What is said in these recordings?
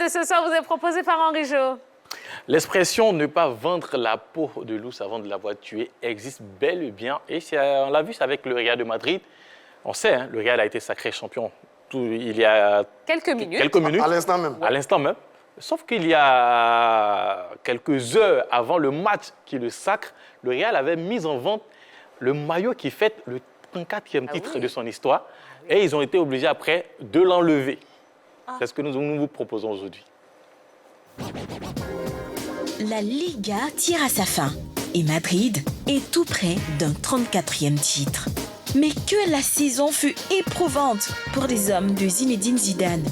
de ce soir vous est proposée par Henri Jo. L'expression « ne pas vendre la peau de l'ours avant de l'avoir tué » existe bel et bien. Et on l'a vu avec le Real de Madrid. On sait, hein, le Real a été sacré champion il y a quelques minutes. À l'instant même. À l'instant même. Sauf qu'il y a quelques heures avant le match qui le sacre, le Real avait mis en vente le maillot qui fête le 34e titre de son histoire. Et ils ont été obligés après de l'enlever. C'est ce que nous vous proposons aujourd'hui. La Liga tire à sa fin et Madrid est tout près d'un 34e titre. Mais que la saison fut éprouvante pour les hommes de Zinedine Zidane.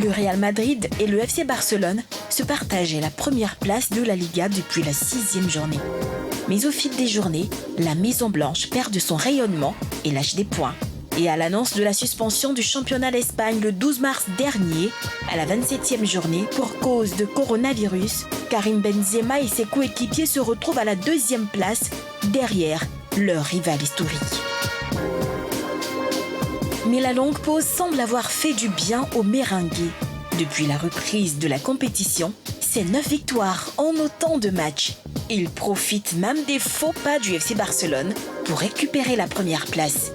Le Real Madrid et le FC Barcelone se partageaient la première place de la Liga depuis la 6e journée. Mais au fil des journées, la Maison Blanche perd de son rayonnement et lâche des points. Et à l'annonce de la suspension du championnat d'Espagne le 12 mars dernier, à la 27e journée, pour cause de coronavirus, Karim Benzema et ses coéquipiers se retrouvent à la 2e place, derrière leur rival historique. Mais la longue pause semble avoir fait du bien aux Merengues. Depuis la reprise de la compétition, c'est 9 victoires en autant de matchs. Ils profitent même des faux pas du FC Barcelone pour récupérer la première place.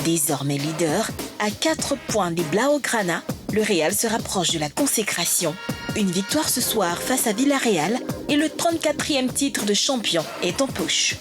Désormais leader, à 4 points des Blaugrana, le Real se rapproche de la consécration. Une victoire ce soir face à Villarreal et le 34e titre de champion est en poche.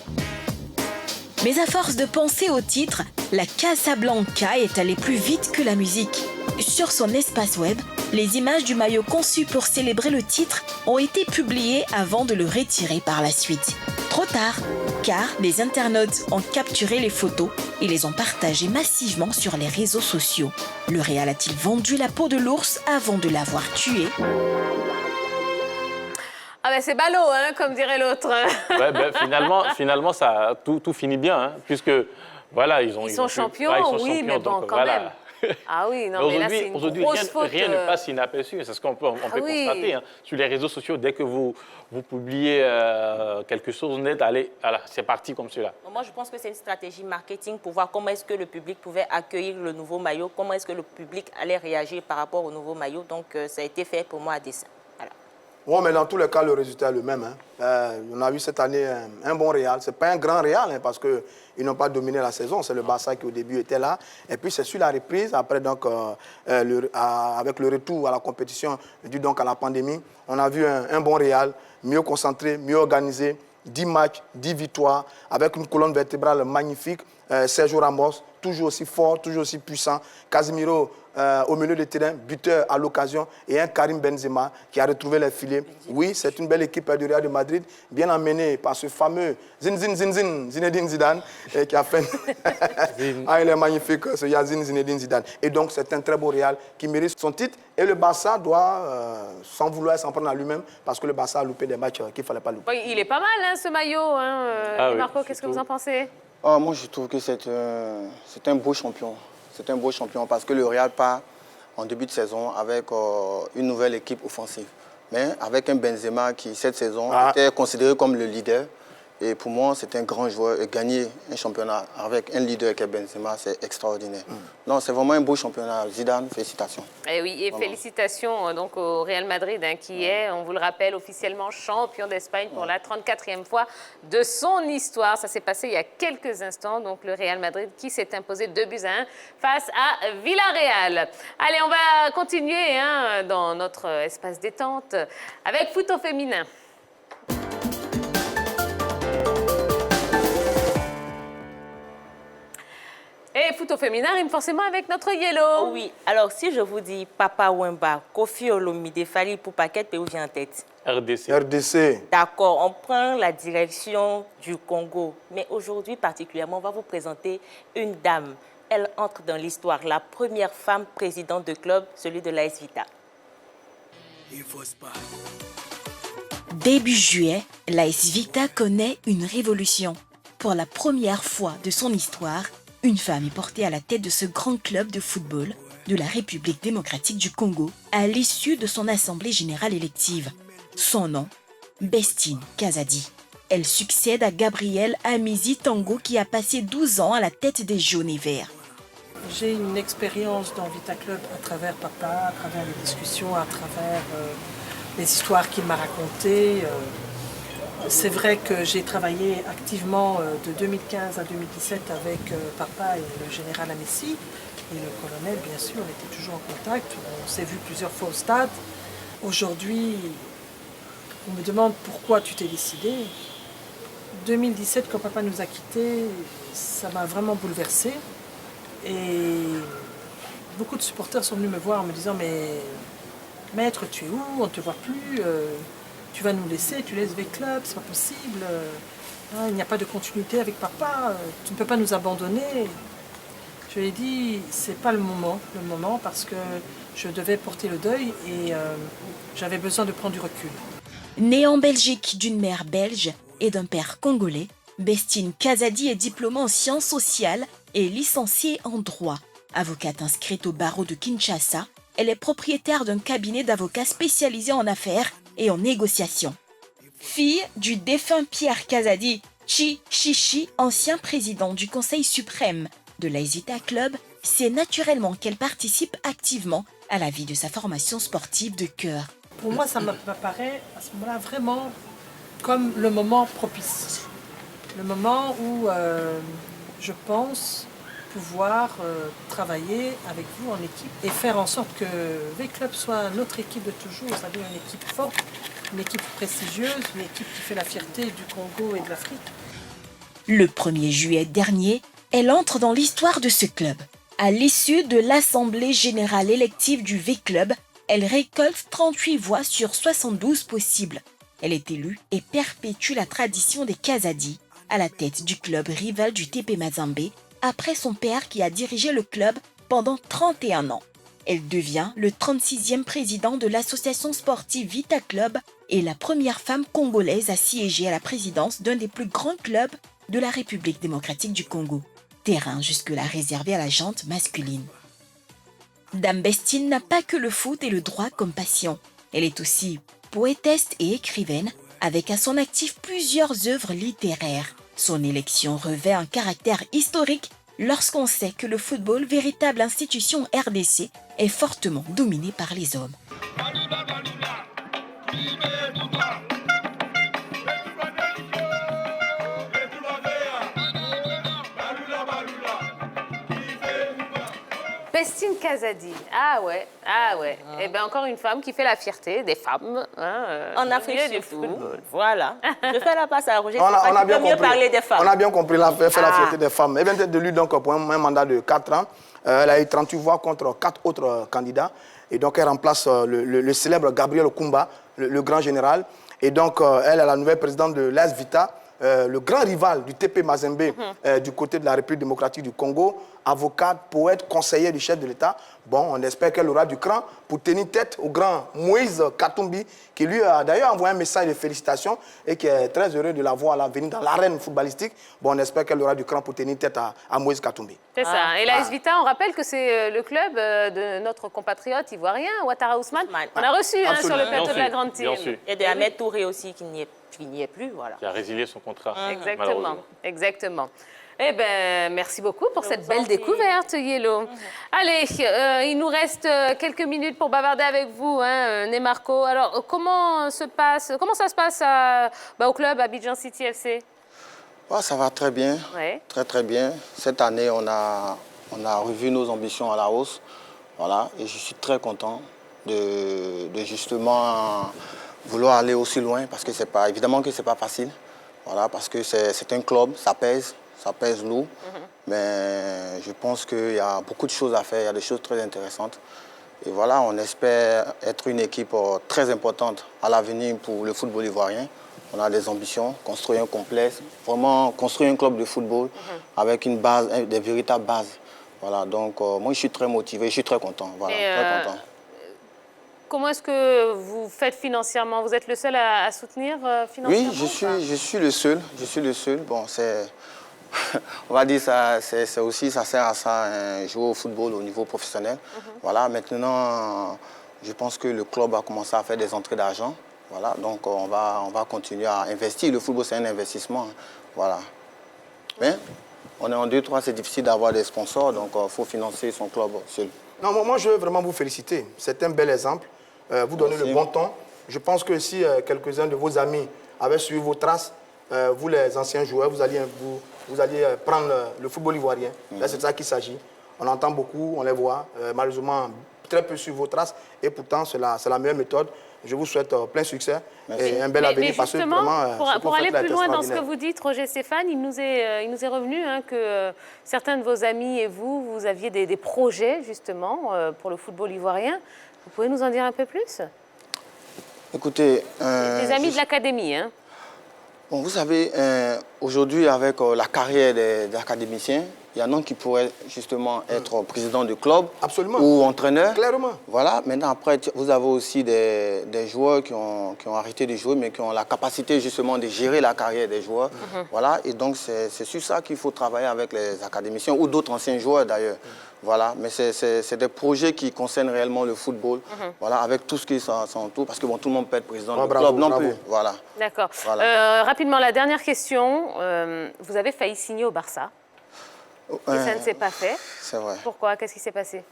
Mais à force de penser au titre, la Casablanca est allée plus vite que la musique. Sur son espace web, les images du maillot conçu pour célébrer le titre ont été publiées avant de le retirer par la suite. Trop tard, car des internautes ont capturé les photos et les ont partagées massivement sur les réseaux sociaux. Le Real a-t-il vendu la peau de l'ours avant de l'avoir tué ? Ah ben c'est ballot, hein, comme dirait l'autre. Ouais, ben, finalement ça, tout finit bien, hein, puisque voilà, ils sont champions, ils sont oui, champions, mais bon, donc, quand voilà. même. Ah oui, non, mais là, c'est une grosse faute. Rien ne passe inaperçu, c'est ce qu'on peut, constater. Hein. Sur les réseaux sociaux, dès que vous publiez quelque chose, vous êtes allé, voilà, c'est parti comme cela. Moi, je pense que c'est une stratégie marketing pour voir comment est-ce que le public pouvait accueillir le nouveau maillot, comment est-ce que le public allait réagir par rapport au nouveau maillot. Donc, ça a été fait pour moi à dessein. Voilà. Bon, mais dans tous les cas, le résultat est le même. Hein. On a vu cette année un bon Real. Ce n'est pas un grand Real, hein, parce qu'ils n'ont pas dominé la saison. C'est le Barça qui, au début, était là. Et puis, c'est sur la reprise, après, donc, avec le retour à la compétition dû donc à la pandémie, on a vu un bon Real, mieux concentré, mieux organisé, 10 matchs, 10 victoires, avec une colonne vertébrale magnifique. Sergio Ramos, toujours aussi fort, toujours aussi puissant. Casemiro, au milieu de terrain, buteur à l'occasion, et un Karim Benzema qui a retrouvé les filets. Oui, c'est une belle équipe du Real de Madrid, bien emmenée par ce fameux Zinedine Zidane, qui a fait... ah, il est magnifique, ce Zinedine Zidane. Et donc, c'est un très beau Real qui mérite son titre. Et le Barça doit, sans vouloir s'en prendre à lui-même, parce que le Barça a loupé des matchs qu'il ne fallait pas louper. Oui, il est pas mal, hein, ce maillot. Hein. Marco, qu'est-ce que vous en pensez ? Moi, je trouve que c'est un beau champion. C'est un beau champion parce que le Real part en début de saison avec une nouvelle équipe offensive. Mais avec un Benzema qui, cette saison, était considéré comme le leader. Et pour moi, c'est un grand joueur. Et gagner un championnat avec un leader qui est Benzema, c'est extraordinaire. Non, c'est vraiment un beau championnat. Zidane, félicitations. Et oui, et félicitations donc, au Real Madrid, hein, qui est, on vous le rappelle, officiellement champion d'Espagne pour la 34e fois de son histoire. Ça s'est passé il y a quelques instants. Donc, le Real Madrid qui s'est imposé 2-1 face à Villarreal. Allez, on va continuer hein, dans notre espace détente avec foot au féminin. Et foot au féminin rime forcément avec notre yellow. Oh oui, alors si je vous dis Papa Wemba, Kofi Olomide, Fally Ipupa, quel pays vous vient en tête? RDC. RDC. D'accord, on prend la direction du Congo. Mais aujourd'hui particulièrement, on va vous présenter une dame. Elle entre dans l'histoire, la première femme présidente de club, celui de l'AS Vita. Début juillet, l'AS Vita connaît une révolution. Pour la première fois de son histoire, une femme est portée à la tête de ce grand club de football de la République démocratique du Congo à l'issue de son assemblée générale élective. Son nom, Bestine Kazadi. Elle succède à Gabrielle Amizi Tango qui a passé 12 ans à la tête des Jaunes et Verts. J'ai une expérience dans Vita Club à travers papa, à travers les discussions, à travers les histoires qu'il m'a racontées. C'est vrai que j'ai travaillé activement de 2015 à 2017 avec papa et le général Amessi et le colonel, bien sûr, on était toujours en contact. On s'est vu plusieurs fois au stade. Aujourd'hui, on me demande pourquoi tu t'es décidé. 2017, quand papa nous a quittés, ça m'a vraiment bouleversée. Et beaucoup de supporters sont venus me voir en me disant « Mais maître, tu es où? On ne te voit plus. Tu vas nous laisser, tu laisses V-Club, c'est pas possible. Il n'y a pas de continuité avec papa. Tu ne peux pas nous abandonner. » Je lui ai dit « C'est pas le moment parce que je devais porter le deuil et j'avais besoin de prendre du recul. » Née en Belgique d'une mère belge et d'un père congolais, Bestine Kazadi est diplômée en sciences sociales et licenciée en droit. Avocate inscrite au barreau de Kinshasa, elle est propriétaire d'un cabinet d'avocats spécialisé en affaires et en négociations. Fille du défunt Pierre Kazadi, Chi Chichi, ancien président du Conseil suprême de l'Aizita Club, c'est naturellement qu'elle participe activement à la vie de sa formation sportive de cœur. Pour moi, ça m'apparaît à ce moment-là vraiment comme le moment propice. Le moment où je pense pouvoir travailler avec vous en équipe et faire en sorte que V-Club soit notre équipe de toujours, c'est-à-dire une équipe forte, une équipe prestigieuse, une équipe qui fait la fierté du Congo et de l'Afrique. Le 1er juillet dernier, elle entre dans l'histoire de ce club. À l'issue de l'Assemblée générale élective du V-Club, elle récolte 38 voix sur 72 possibles. Elle est élue et perpétue la tradition des Kazadi à la tête du club rival du TP Mazembe après son père qui a dirigé le club pendant 31 ans. Elle devient le 36e président de l'association sportive Vita Club et la première femme congolaise à siéger à la présidence d'un des plus grands clubs de la République démocratique du Congo. Terrain jusque-là réservé à la gente masculine. Dame Bestine n'a pas que le foot et le droit comme passion. Elle est aussi poétesse et écrivaine, avec à son actif plusieurs œuvres littéraires. Son élection revêt un caractère historique lorsqu'on sait que le football, véritable institution RDC, est fortement dominé par les hommes. Bestine Kazadi, ah ouais. Eh bien, encore une femme qui fait la fierté des femmes. En Afrique surtout. Voilà. Je fais la passe à Roger. On a bien compris. Parler des femmes. On a bien compris, fait la fierté des femmes. Elle vient d'être élue donc, pour un mandat de 4 ans. Elle a eu 38 voix contre 4 autres candidats. Et donc, elle remplace le célèbre Gabriel Okumba, le grand général. Et donc, elle est la nouvelle présidente de l'AS Vita, le grand rival du TP Mazembe du côté de la République démocratique du Congo, avocate, poète, conseillère du chef de l'État. Bon, on espère qu'elle aura du cran pour tenir tête au grand Moïse Katumbi, qui lui a d'ailleurs envoyé un message de félicitations et qui est très heureux de la voir là, venir dans l'arène footballistique. Bon, on espère qu'elle aura du cran pour tenir tête à Moïse Katumbi. C'est ça. Et l'AS Vita, on rappelle que c'est le club de notre compatriote ivoirien, Ouattara Ousmane. On a reçu sur le plateau de la Grande Team. Et de Ahmed Touré aussi, qui n'y est plus. Voilà. Qui a résilié son contrat. Exactement. Eh bien, merci beaucoup pour cette belle découverte, Yellow. Allez, il nous reste quelques minutes pour bavarder avec vous, Nemarco. Alors, comment ça se passe au club Abidjan City FC? Ça va très bien, ouais. Très bien. Cette année, on a revu nos ambitions à la hausse. Voilà, et je suis très content de justement vouloir aller aussi loin, parce que évidemment que ce n'est pas facile. Voilà, parce que c'est un club, ça pèse lourd. Mais je pense qu'il y a beaucoup de choses à faire, il y a des choses très intéressantes. Et voilà, on espère être une équipe très importante à l'avenir pour le football ivoirien. On a des ambitions, construire un complexe, vraiment construire un club de football avec une base, des véritables bases. Voilà, donc moi je suis très motivé, je suis très content. Voilà, très content. Comment est-ce que vous faites financièrement? Vous êtes le seul à soutenir financièrement? Oui, je suis le seul. Bon, on va dire ça, ça sert à ça, jouer au football au niveau professionnel. Voilà, maintenant, je pense que le club a commencé à faire des entrées d'argent. Voilà, donc on va continuer à investir. Le football, c'est un investissement. Voilà. Mais on est en 2-3, c'est difficile d'avoir des sponsors, donc il faut financer son club seul. Non, moi, je veux vraiment vous féliciter. C'est un bel exemple. Vous donnez le bon ton. Je pense que si quelques-uns de vos amis avaient suivi vos traces, vous, les anciens joueurs, vous alliez prendre le football ivoirien. Là, c'est de ça qu'il s'agit. On entend beaucoup, on les voit. Malheureusement, très peu sur vos traces. Et pourtant, c'est la meilleure méthode. Je vous souhaite plein succès et un bel avenir. Mais justement, pour aller plus loin dans ce que vous dites, Roger Stéphane, il nous est revenu que certains de vos amis et vous aviez des projets justement pour le football ivoirien. Vous pouvez nous en dire un peu plus? Écoutez... des amis de l'académie, hein? Bon, vous savez, aujourd'hui, avec la carrière des académiciens, il y en a qui pourraient justement être président de club. Absolument. Ou entraîneur. Clairement. Voilà. Maintenant, après, vous avez aussi des joueurs qui ont arrêté de jouer, mais qui ont la capacité justement de gérer la carrière des joueurs. Voilà. Et donc, c'est sur ça qu'il faut travailler avec les académiciens ou d'autres anciens joueurs d'ailleurs. Voilà. Mais c'est des projets qui concernent réellement le football. Voilà. Avec tout ce qui s'entoure. Parce que bon, tout le monde peut être président de club non plus. Voilà. D'accord. Voilà. Rapidement, la dernière question. Vous avez failli signer au Barça. Et ça ne s'est pas fait. C'est vrai. Pourquoi? Qu'est-ce qui s'est passé?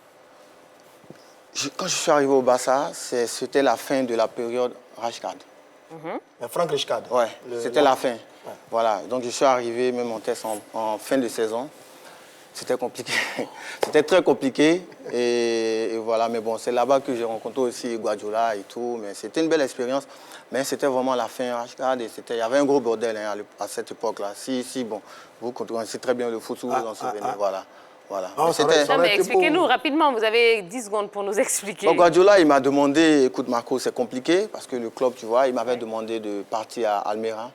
Quand je suis arrivé au Barça, c'était la fin de la période Rijkaard. Franck Rijkaard. Oui, c'était la fin. Ouais. Voilà. Donc je suis arrivé, même en test en fin de saison. C'était compliqué. C'était très compliqué. Et voilà, mais bon, c'est là-bas que j'ai rencontré aussi Guardiola et tout. Mais c'était une belle expérience. Mais c'était vraiment la fin Rijkaard. Il y avait un gros bordel hein, à cette époque-là. Bon, vous connaissez très bien le foot, vous vous en souvenez. Voilà. Voilà. Expliquez-nous rapidement, vous avez 10 secondes pour nous expliquer. Donc, Guardiola, il m'a demandé, écoute Marco, c'est compliqué parce que le club, tu vois, il m'avait demandé de partir à Almeria.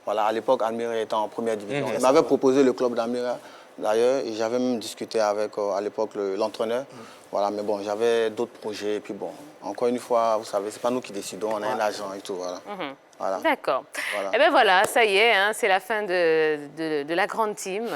Voilà, à l'époque, Almeria était en première division. Il m'avait proposé le club d'Almeria d'ailleurs et j'avais même discuté avec, à l'époque, l'entraîneur. Voilà, mais bon, j'avais d'autres projets et puis bon, encore une fois, vous savez, c'est pas nous qui décidons, on a un agent et tout, voilà. Voilà. D'accord. Voilà. Et bien voilà, ça y est, hein, c'est la fin de la grande team.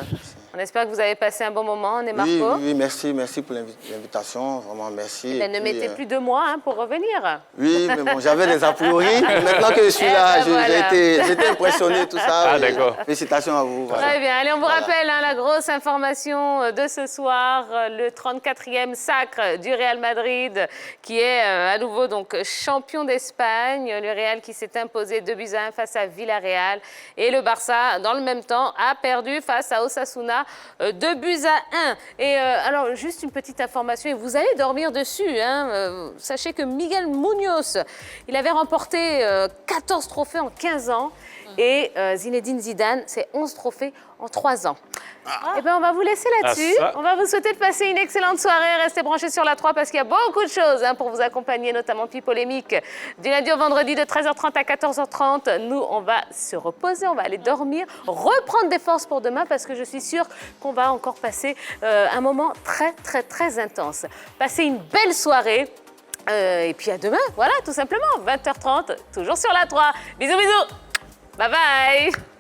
On espère que vous avez passé un bon moment, on est Marco. Oui, merci pour l'invitation, vraiment merci. Ne mettez plus de mois hein, pour revenir. Oui, mais bon, j'avais des a priori. Maintenant que je suis là, j'étais impressionné, tout ça. Ah, d'accord. Félicitations à vous. Voilà. Très bien. Allez, on vous rappelle hein, la grosse information de ce soir, le 34e sacre du Real Madrid, qui est à nouveau donc champion d'Espagne. Le Real qui s'est imposé 2-1 face à Villarreal. Et le Barça, dans le même temps, a perdu face à Osasuna 2-1. Et alors, juste une petite information, et vous allez dormir dessus. Hein, sachez que Miguel Muñoz, il avait remporté 14 trophées en 15 ans. Et Zinedine Zidane, c'est 11 trophées en 3 ans. Eh bien, on va vous laisser là-dessus. On va vous souhaiter de passer une excellente soirée. Restez branchés sur la 3 parce qu'il y a beaucoup de choses hein, pour vous accompagner, notamment puis polémique. Du lundi au vendredi de 13h30 à 14h30. Nous, on va se reposer, on va aller dormir, reprendre des forces pour demain parce que je suis sûre qu'on va encore passer un moment très intense. Passez une belle soirée. Et puis à demain, voilà, tout simplement, 20h30, toujours sur la 3. Bisous. Bye bye.